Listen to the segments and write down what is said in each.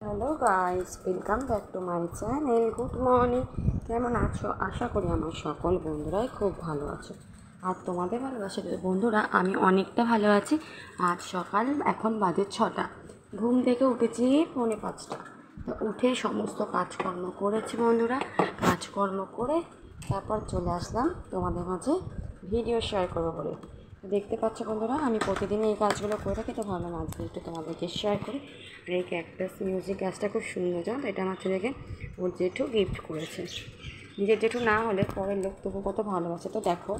Hello guys, welcome back to my channel. Good morning. কেমন আছো? আশা করি আমার সকল বন্ধুরাই খুব ভালো আছো। আর তোমাদের ভালোবাসা বন্ধুরা, আমি অনেকটা ভালো আছি। আজ সকাল এখন বাজে 6টা, ঘুম থেকে উঠেছি 4:45। তো উঠে সমস্ত কাজকর্ম করেছি বন্ধুরা। কাজকর্ম করে তারপর চলে আসলাম তোমাদের মাঝে ভিডিও শেয়ার করবো বলে। দেখতে পাচ্ছ বন্ধুরা, আমি প্রতিদিন এই কাজগুলো করে থাকি, তো ভাবলাম আজকে একটু তোমাদেরকে শেয়ার করি। আর এই ক্যাকটাস মিউজিক গাছটা খুব সুন্দর, জানো তো? এটা আমার ছেলেকে ওর জেঠু গিফট করেছে। নিজের জেঠু না হলে পরের লোক তবু কত ভালোবাসে। তো দেখো,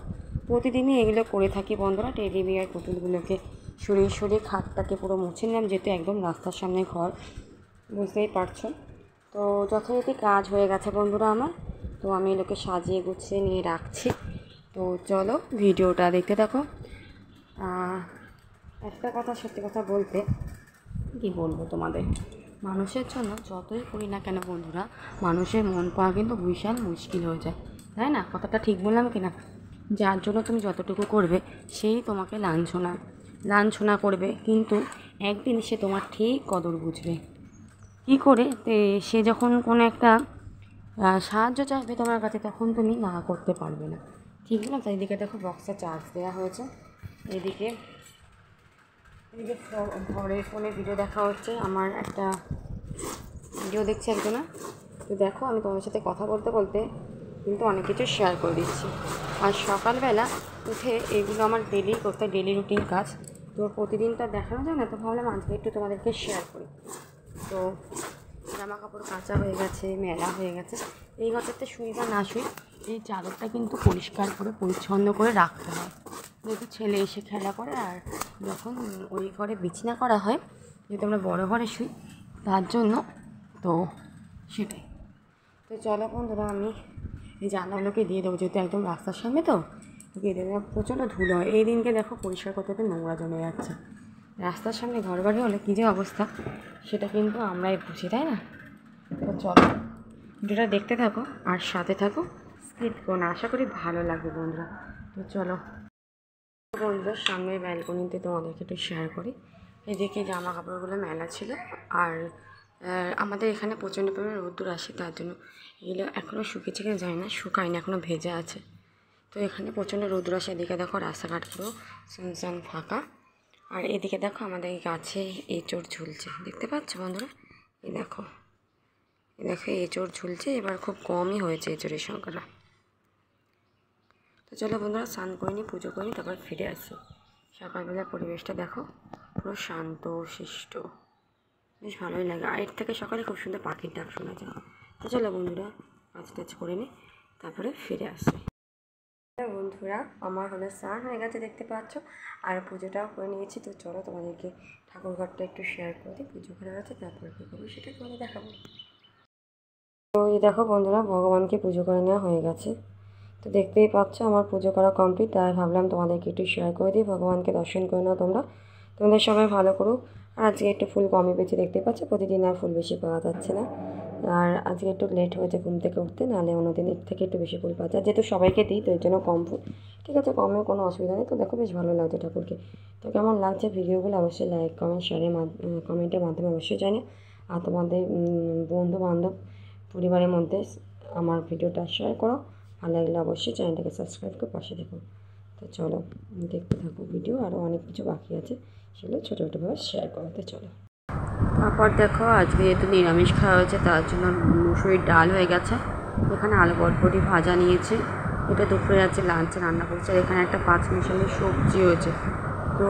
প্রতিদিনই এগুলো করে থাকি বন্ধুরা। টেডি বিয়ার পুতুলগুলোকে সরিয়ে সরিয়ে খাটটাকে পুরো মুছে নিলাম, যেহেতু একদম রাস্তার সামনে ঘর, বুঝতেই পারছো। তো যথারীতি কাজ হয়ে গেছে বন্ধুরা আমার। তো আমি এগুলোকে সাজিয়ে গুছিয়ে নিয়ে রাখছি। তো চলো ভিডিওটা দেখতে থাকো। একটা কথা, সত্যি কথা বলতে কী বলবো তোমাদের, মানুষের জন্য যতই করি না কেন বন্ধুরা, মানুষের মন পাওয়া কিন্তু বিশাল মুশকিল হয়ে যায়, তাই না? কথাটা ঠিক বললাম কি না? যার জন্য তুমি যতটুকু করবে সেই তোমাকে লাঞ্ছনা করবে, কিন্তু একদিন সে তোমার ঠিক কদর বুঝবে। কী করে? সে যখন কোনো একটা সাহায্য চাইবে তোমার কাছে, তখন তুমি না করতে পারবে না, ঠিক না? তাই এদিকে দেখো বক্সে চার্জ দেওয়া হয়েছে। এদিকে ঘরের ফোনে ভিডিও দেখা হচ্ছে, আমার একটা ভিডিও দেখছে একজনা। তো দেখো, আমি তোমার সাথে কথা বলতে বলতে কিন্তু অনেক কিছু শেয়ার করে দিচ্ছি। আর সকালবেলা উঠে এগুলো আমার ডেলি রুটিন কাজ। তো প্রতিদিনটা দেখানো যায় না, তো ভাবলাম আজকে একটু তোমাদেরকে শেয়ার করি। তো জামা কাপড় কাচা হয়ে গেছে, মেলা হয়ে গেছে। এই ঘরটাতে শুই বা না শুই, এই চাদরটা কিন্তু পরিষ্কার করে পরিচ্ছন্ন করে রাখতে হয়, যেহেতু ছেলে এসে খেলা করে। আর যখন ওই ঘরে বিছানা করা হয়, যেহেতু আমরা বড়ো ঘরে শুই, তার জন্য তো সেটাই। তো চলো বন্ধুরা, আমি এই জানলাগুলোকে দিয়ে দেবো, যেহেতু একদম রাস্তার সামনে তো দিয়ে দেবো। প্রচণ্ড ধুলো হয়, এই দিনকে দেখো পরিষ্কার করতে করতে নোংরা জমে যাচ্ছে। রাস্তার সামনে ঘর বাড়ি হলে কী যে অবস্থা, সেটা কিন্তু আমরাই বুঝি, তাই না? তো চলো ভিডিওটা দেখতে থাকো আর সাথে থাকো, স্কিপ করো না। আশা করি ভালো লাগবে বন্ধুরা। তো চলো বন্ধুরা, সামনের ব্যালকনিতে তোমাদেরকে একটু শেয়ার করি। এদিকে জামা কাপড়গুলো মেলা ছিল। আর আমাদের এখানে প্রচণ্ড পরিমাণে রোদ্দুর আসে, তার জন্য এগুলো এখনও শুকিয়েছে কিনা জানি না, শুকায়নি, এখনও ভেজা আছে। তো এখানে প্রচণ্ড রোদ্দুর আসে। এদিকে দেখো রাস্তাঘাট পুরো সুনসান ফাঁকা। আর এদিকে দেখো আমাদের গাছে এঁচড় ঝুলছে, দেখতে পাচ্ছ বন্ধুরা? এই দেখো এঁচড় ঝুলছে। এবার খুব কমই হয়েছে এঁচড়ের সংখ্যাটা। তো চলো বন্ধুরা, স্নান করে নিই, পুজো করে নিই, তারপর ফিরে আসি। সকালবেলার পরিবেশটা দেখো, পুরো শান্ত শিষ্ট, বেশ ভালোই লাগে। আর এর থেকে সকালে খুব সুন্দর পাখির ডাক শোনা যায়। তো চলো বন্ধুরা, কাজ টাজ করে নিই, তারপরে ফিরে আসি। বন্ধুরা, আমার হলো স্নান হয়ে গেছে, দেখতে পাচ্ছ, আর পুজোটাও করে নিয়েছি। তো চলো তোমাদেরকে ঠাকুর ঘরটা একটু শেয়ার করে দিই। পুজো করে গেছে, তারপরে কী করবো সেটা তোমাদের দেখাবো। তো এই দেখো বন্ধুরা, ভগবানকে পুজো করে নেওয়া হয়ে গেছে। তো দেখতেই পাচ্ছ আমার পুজো করা কমপ্লিট, তাই ভাবলাম তোমাদেরকে একটু শেয়ার করে দিই। ভগবানকে দর্শন করে নাও তোমরা, তোমাদের সবাই ভালো করো। আর আজকে একটু ফুল কমই পেয়েছি, দেখতে পাচ্ছ, প্রতিদিন আর ফুল বেশি পাওয়া যাচ্ছে না। আর আজকে একটু লেট হয়েছে ঘুম থেকে উঠতে, নাহলে অন্যদিন এর থেকে একটু বেশি ফুল পাওয়া যায়। যেহেতু সবাইকে দিই, তো এর জন্য কম ফুল। ঠিক আছে, কমে কোনো অসুবিধা নেই। তো দেখো বেশ ভালো লাগছে ঠাকুরকে। তো কেমন লাগছে ভিডিওগুলো অবশ্যই লাইক কমেন্ট শেয়ারের কমেন্টের মাধ্যমে অবশ্যই জানিও। আর তোমাদের বন্ধু বান্ধব পরিবারের মধ্যে আমার ভিডিওটা শেয়ার করো। ভালো লাগলে অবশ্যই চ্যানেলটাকে সাবস্ক্রাইব করে পাশে দেখো। তো চলো দেখতে থাকো ভিডিও, আরও অনেক কিছু বাকি আছে, সেগুলো ছোটো ছোটোভাবে শেয়ার করতে চলো। তারপর দেখো, আজকে যেহেতু নিরামিষ খাওয়া হয়েছে, তার জন্য মুসুরির ডাল হয়ে গেছে। এখানে আলু বটবটি ভাজা নিয়েছে, এটা দুপুরে আছে লাঞ্চে রান্না করছে। আর এখানে একটা 5 মিশালি সবজি হয়েছে। তো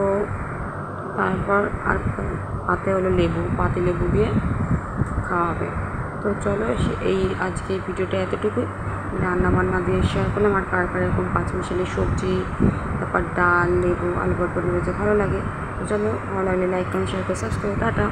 তারপর আর পাতে হলো পাতি লেবু দিয়ে খাওয়া হবে। তো চলো এই আজকে এই ভিডিওটা এতটুকুই। রান্নাবান্না দিয়ে শেয়ার করলাম। আর কার এরকম 5 মিশালি সবজি, তারপর ডাল, লেবু, আলু বটবটি রয়েছে, ভালো লাগে। তো চলো, ভালো লাগলে লাইক কমেন্ট শেয়ার করে সাবস্ক্রাইব। টাটা।